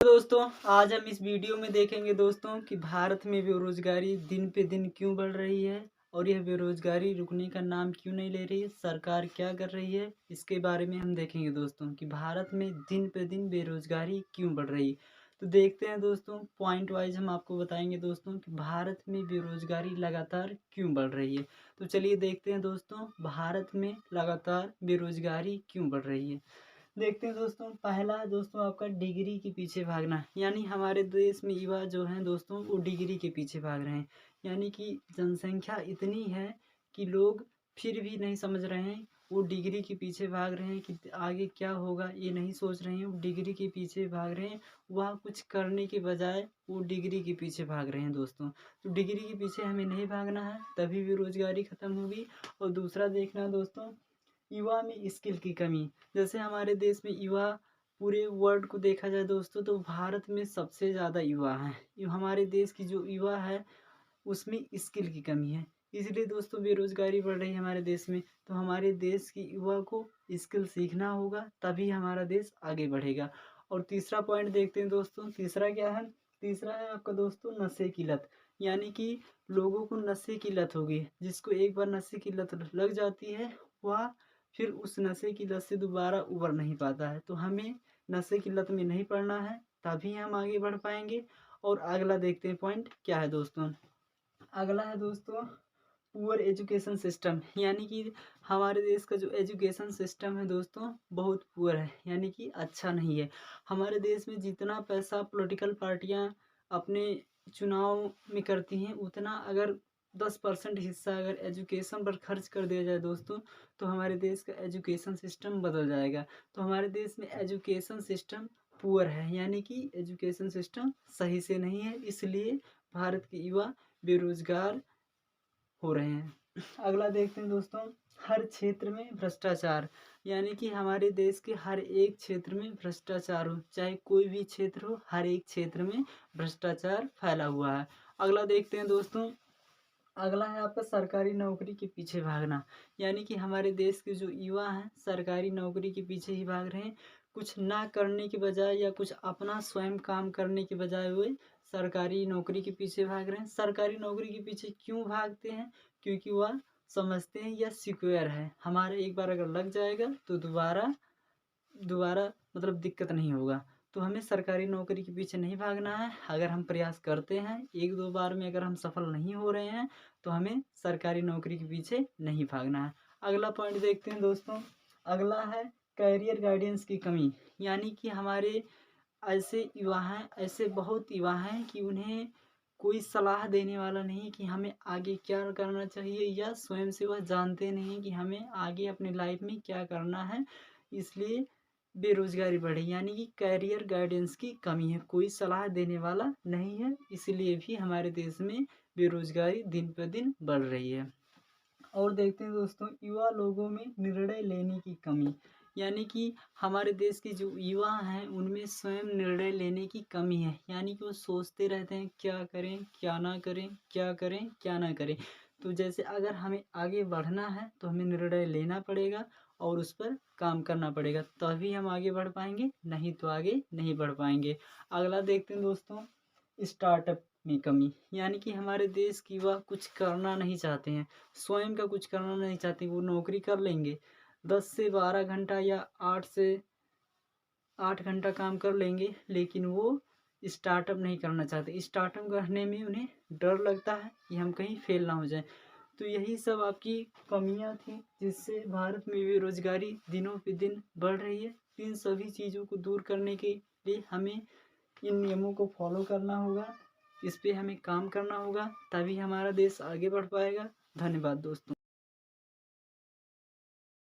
दोस्तों, आज हम इस वीडियो में देखेंगे दोस्तों कि भारत में बेरोजगारी दिन पे दिन क्यों बढ़ रही है और यह बेरोजगारी रुकने का नाम क्यों नहीं ले रही है। सरकार क्या कर रही है, इसके बारे में हम देखेंगे दोस्तों कि भारत में दिन पे दिन बेरोजगारी क्यों बढ़ रही है। तो देखते हैं दोस्तों, पॉइंट वाइज हम आपको बताएंगे दोस्तों कि भारत में बेरोजगारी लगातार क्यों बढ़ रही है। तो चलिए देखते हैं दोस्तों, भारत में लगातार बेरोजगारी क्यों बढ़ रही है। देखते हैं दोस्तों, पहला है दोस्तों आपका डिग्री के पीछे भागना। यानी हमारे देश में युवा जो हैं दोस्तों, वो डिग्री के पीछे भाग रहे हैं। यानी कि जनसंख्या इतनी है कि लोग फिर भी नहीं समझ रहे हैं, वो डिग्री के पीछे भाग रहे हैं कि आगे क्या होगा ये नहीं सोच रहे हैं, वो डिग्री के पीछे भाग रहे हैं। वह कुछ करने के बजाय वो डिग्री के पीछे भाग रहे हैं दोस्तों। तो डिग्री के पीछे हमें नहीं भागना है, तभी बेरोजगारी ख़त्म होगी। और दूसरा देखना दोस्तों, युवा में स्किल की कमी। जैसे हमारे देश में युवा, पूरे वर्ल्ड को देखा जाए दोस्तों तो भारत में सबसे ज़्यादा युवा हैं। हमारे देश की जो युवा है उसमें स्किल की कमी है, इसलिए दोस्तों बेरोजगारी बढ़ रही है हमारे देश में। तो हमारे देश की युवा को स्किल सीखना होगा, तभी हमारा देश आगे बढ़ेगा। और तीसरा पॉइंट देखते हैं दोस्तों, तीसरा क्या है। तीसरा है आपका दोस्तों नशे की लत। यानी कि लोगों को नशे की लत होगी, जिसको एक बार नशे की लत लग जाती है वह फिर उस नशे की लत से दोबारा उबर नहीं पाता है। तो हमें नशे की लत में नहीं पड़ना है, तभी हम आगे बढ़ पाएंगे। और अगला देखते हैं पॉइंट क्या है दोस्तों। अगला है दोस्तों पुअर एजुकेशन सिस्टम। यानी कि हमारे देश का जो एजुकेशन सिस्टम है दोस्तों, बहुत पुअर है, यानी कि अच्छा नहीं है। हमारे देश में जितना पैसा पॉलिटिकल पार्टियां अपने चुनाव में करती हैं, उतना अगर 10% हिस्सा अगर एजुकेशन पर खर्च कर दिया जाए दोस्तों, तो हमारे देश का एजुकेशन सिस्टम बदल जाएगा। तो हमारे देश में एजुकेशन सिस्टम पुअर है, यानी कि एजुकेशन सिस्टम सही से नहीं है, इसलिए भारत के युवा बेरोजगार हो रहे हैं। अगला देखते हैं दोस्तों, हर क्षेत्र में भ्रष्टाचार। यानी कि हमारे देश के हर एक क्षेत्र में भ्रष्टाचार हो, चाहे कोई भी क्षेत्र हो, हर एक क्षेत्र में भ्रष्टाचार फैला हुआ है। अगला देखते हैं दोस्तों, अगला है आपका सरकारी नौकरी के पीछे भागना। यानी कि हमारे देश के जो युवा हैं सरकारी नौकरी के पीछे ही भाग रहे हैं, कुछ ना करने के बजाय या कुछ अपना स्वयं काम करने के बजाय वे सरकारी नौकरी के पीछे भाग रहे हैं। सरकारी नौकरी के पीछे क्यों भागते हैं, क्योंकि वह समझते हैं यह सिक्योर है, हमारे एक बार अगर लग जाएगा तो दोबारा दोबारा मतलब दिक्कत नहीं होगा। तो हमें सरकारी नौकरी के पीछे नहीं भागना है। अगर हम प्रयास करते हैं, एक दो बार में अगर हम सफल नहीं हो रहे हैं, तो हमें सरकारी नौकरी के पीछे नहीं भागना है। अगला पॉइंट देखते हैं दोस्तों, अगला है कैरियर गाइडेंस की कमी। यानी कि हमारे ऐसे युवा हैं, ऐसे बहुत युवा हैं कि उन्हें कोई सलाह देने वाला नहीं कि हमें आगे क्या करना चाहिए, या स्वयं से वह जानते नहीं कि हमें आगे अपनी लाइफ में क्या करना है। इसलिए बेरोजगारी बढ़ी, यानी कि कैरियर गाइडेंस की कमी है, कोई सलाह देने वाला नहीं है, इसलिए भी हमारे देश में बेरोजगारी दिन पर दिन बढ़ रही है। और देखते हैं दोस्तों, युवा लोगों में निर्णय लेने की कमी। यानी कि हमारे देश के जो युवा हैं उनमें स्वयं निर्णय लेने की कमी है। यानी कि वो सोचते रहते हैं क्या करें क्या ना करें, क्या करें क्या ना करें। तो जैसे अगर हमें आगे बढ़ना है तो हमें निर्णय लेना पड़ेगा और उस पर काम करना पड़ेगा, तभी हम आगे बढ़ पाएंगे, नहीं तो आगे नहीं बढ़ पाएंगे। अगला देखते हैं दोस्तों, स्टार्टअप में कमी। यानी कि हमारे देश की युवा कुछ करना नहीं चाहते हैं, स्वयं का कुछ करना नहीं चाहते। वो नौकरी कर लेंगे 10 से 12 घंटा या 8 से 8 घंटा काम कर लेंगे, लेकिन वो स्टार्टअप नहीं करना चाहते। स्टार्टअप करने में उन्हें डर लगता है कि हम कहीं फेल ना हो जाए। तो यही सब आपकी कमियां थी जिससे भारत में बेरोजगारी दिनों पे दिन बढ़ रही है। इन सभी चीज़ों को दूर करने के लिए हमें इन नियमों को फॉलो करना होगा, इस पे हमें काम करना होगा, तभी हमारा देश आगे बढ़ पाएगा। धन्यवाद दोस्तों।